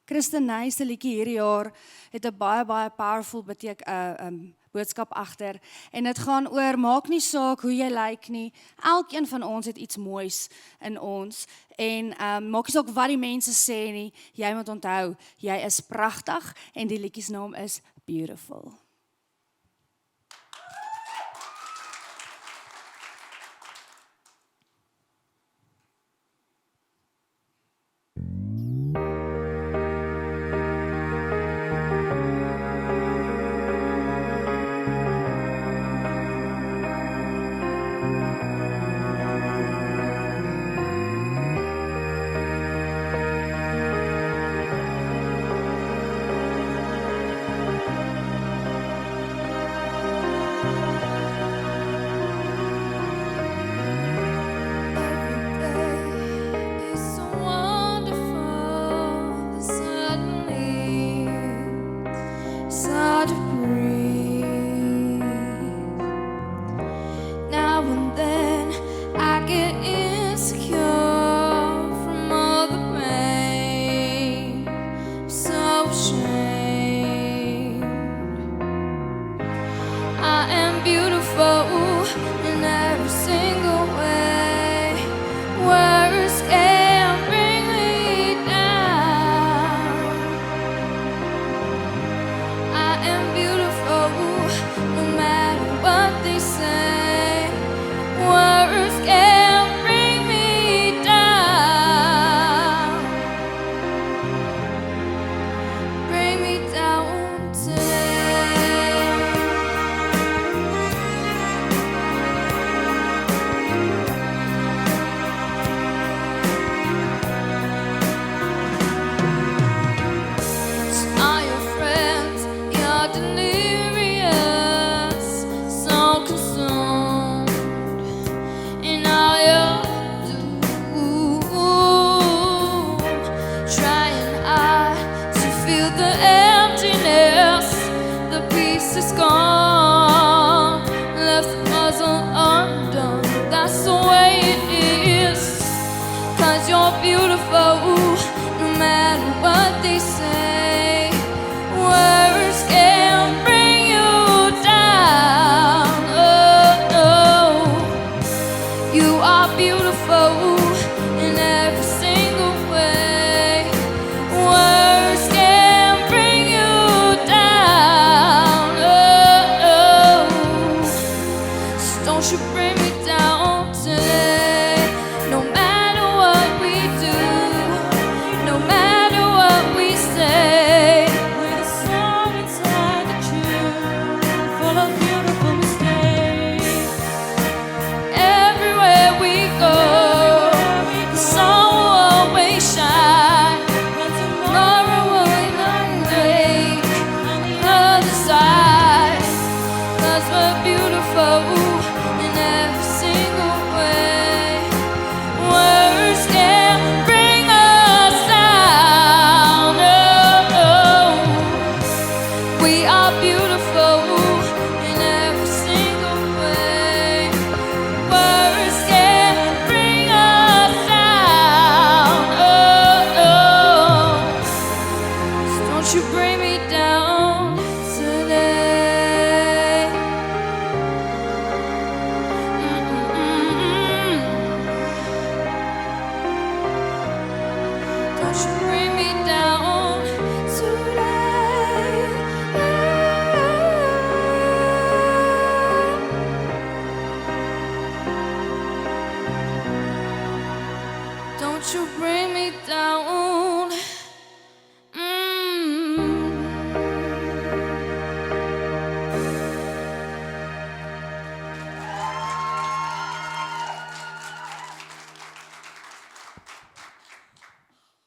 Kristen Ney se liedjie hierdie jaar het 'n baie powerful boodskap agter en dit gaan oor maak nie saak hoe jy lyk nie. Elkeen van ons het iets moois in ons en maak nie saak wat die mense sê nie. Jy moet onthou, jy is pragtig en die liedjie se naam is Beautiful. Is gone, left the puzzle undone. That's the way it is. 'Cause you're beautiful, no matter what they say. Words can't bring you down. Oh, oh. You are beautiful in every single way. Words can't bring you down. Don't you bring me down today. No matter what we do, no matter what we say. With a song inside the tune, full of beautiful mistakes. Everywhere we go, the sun will always shine. Tomorrow will make another side. 'Cause we're beautiful in every single way. Words can't bring us down. Oh, oh. We are beautiful in every single way. Words can't bring us down. Oh, oh. So don't you bring me down today. Don't you bring me down today. Don't you bring me down.